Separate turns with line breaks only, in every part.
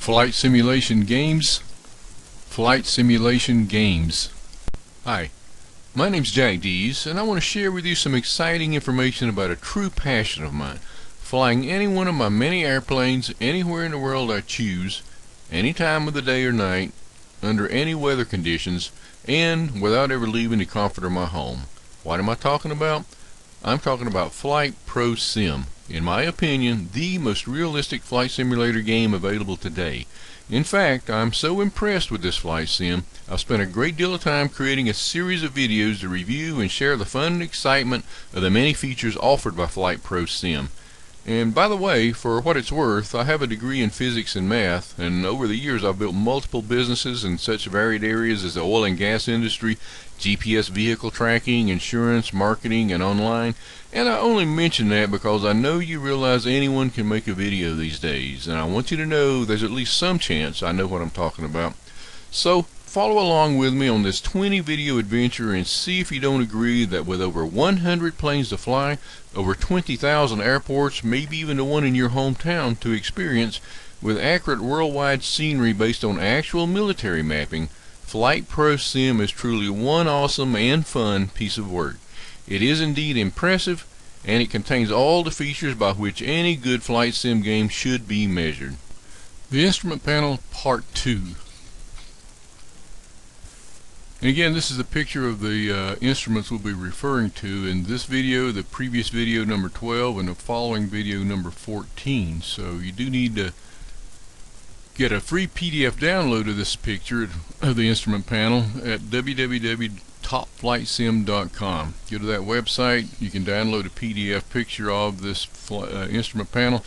Flight simulation games. Flight simulation games. Hi, my name's Jack Dees, and I want to share with you some exciting information about a true passion of mine, flying any one of my many airplanes anywhere in the world I choose, any time of the day or night, under any weather conditions, and without ever leaving the comfort of my home. What am I talking about? I'm talking about Flight Pro Sim. In my opinion, the most realistic flight simulator game available today. In fact, I'm so impressed with this flight sim, I've spent a great deal of time creating a series of videos to review and share the fun and excitement of the many features offered by Flight Pro Sim. And by the way, for what it's worth, I have a degree in physics and math, and over the years I've built multiple businesses in such varied areas as the oil and gas industry, GPS vehicle tracking, insurance, marketing, and online. And I only mention that because I know you realize anyone can make a video these days, and I want you to know there's at least some chance I know what I'm talking about. So follow along with me on this 20 video adventure and see if you don't agree that with over 100 planes to fly, over 20,000 airports, maybe even the one in your hometown to experience, with accurate worldwide scenery based on actual military mapping, Flight Pro Sim is truly one awesome and fun piece of work. It is indeed impressive, and it contains all the features by which any good flight sim game should be measured. The instrument panel part 2. And again, this is a picture of the instruments we'll be referring to in this video, the previous video number 12, and the following video number 14. So you do need to get a free PDF download of this picture of the instrument panel at www.topflightsim.com. Go to that website, you can download a PDF picture of this instrument panel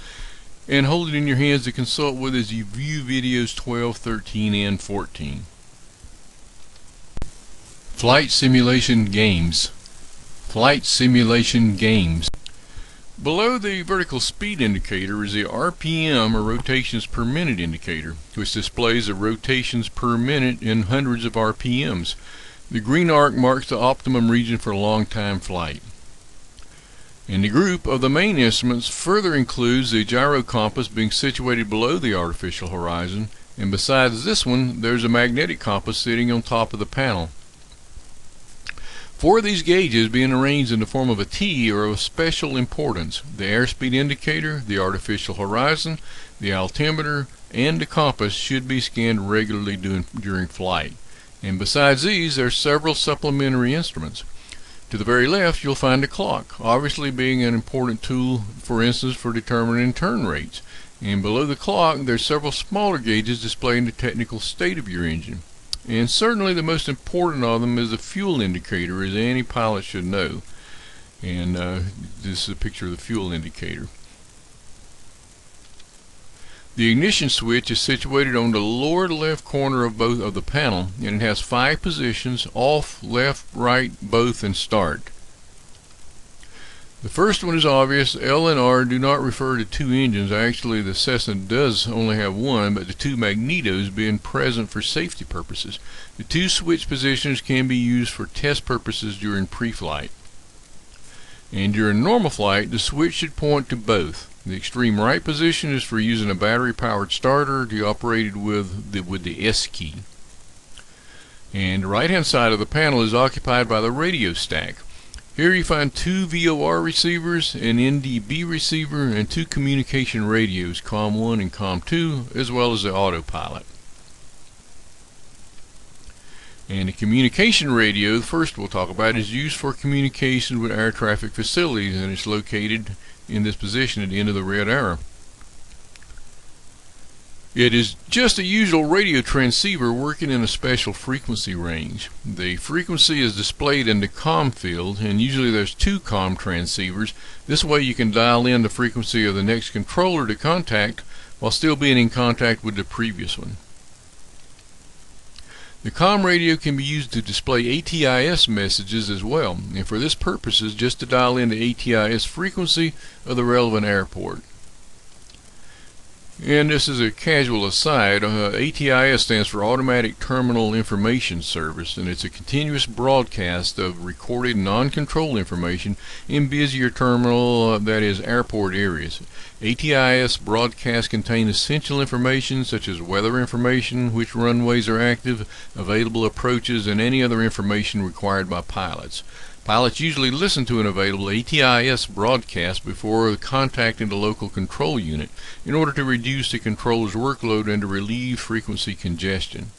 and hold it in your hands to consult with as you view videos 12, 13, and 14. Flight simulation games. Flight simulation games. Below the vertical speed indicator is the RPM, or rotations per minute indicator, which displays the rotations per minute in hundreds of RPMs. The green arc marks the optimum region for long-time flight. And the group of the main instruments further includes the gyro compass being situated below the artificial horizon, and besides this one there's a magnetic compass sitting on top of the panel. 4 of these gauges being arranged in the form of a T are of special importance: the airspeed indicator, the artificial horizon, the altimeter, and the compass should be scanned regularly during flight. And besides these, there are several supplementary instruments. To the very left you'll find a clock, obviously being an important tool, for instance, for determining turn rates. And below the clock there's several smaller gauges displaying the technical state of your engine. And certainly the most important of them is the fuel indicator, as any pilot should know. And this is a picture of the fuel indicator. The ignition switch is situated on the lower left corner of both of the panel, and it has 5 positions: off, left, right, both, and start. The first one is obvious. L and R do not refer to 2 engines. Actually, the Cessna does only have one, but the 2 magnetos being present for safety purposes. The 2 switch positions can be used for test purposes during pre-flight. And during normal flight, the switch should point to both. The extreme right position is for using a battery-powered starter to operate with the S key. And the right-hand side of the panel is occupied by the radio stack. Here you find 2 VOR receivers, an NDB receiver, and 2 communication radios, COM1 and COM2, as well as the autopilot. And the communication radio, the first we'll talk about, is used for communication with air traffic facilities, and it's located in this position at the end of the red arrow. It is just a usual radio transceiver working in a special frequency range. The frequency is displayed in the COM field, and usually there's 2 COM transceivers. This way you can dial in the frequency of the next controller to contact while still being in contact with the previous one. The COM radio can be used to display ATIS messages as well, and for this purpose is just to dial in the ATIS frequency of the relevant airport. And this is a casual aside. ATIS stands for Automatic Terminal Information Service, and it's a continuous broadcast of recorded non-controlled information in busier terminal, that is, airport areas. ATIS broadcasts contain essential information such as weather information, which runways are active, available approaches, and any other information required by pilots. Pilots usually listen to an available ATIS broadcast before contacting the local control unit in order to reduce the controller's workload and to relieve frequency congestion.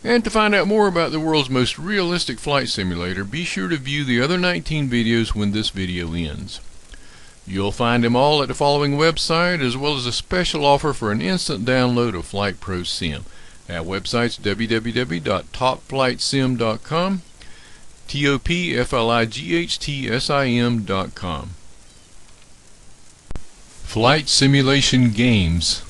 And to find out more about the world's most realistic flight simulator, be sure to view the other 19 videos when this video ends. You'll find them all at the following website, as well as a special offer for an instant download of Flight Pro Sim. That website's www.topflightsim.com. topflightsim.com. Flight Simulation Games.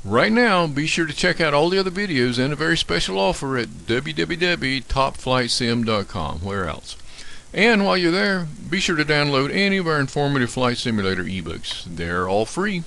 Right now, be sure to check out all the other videos and a very special offer at www.topflightsim.com. Where else? And while you're there, be sure to download any of our informative flight simulator ebooks. They're all free.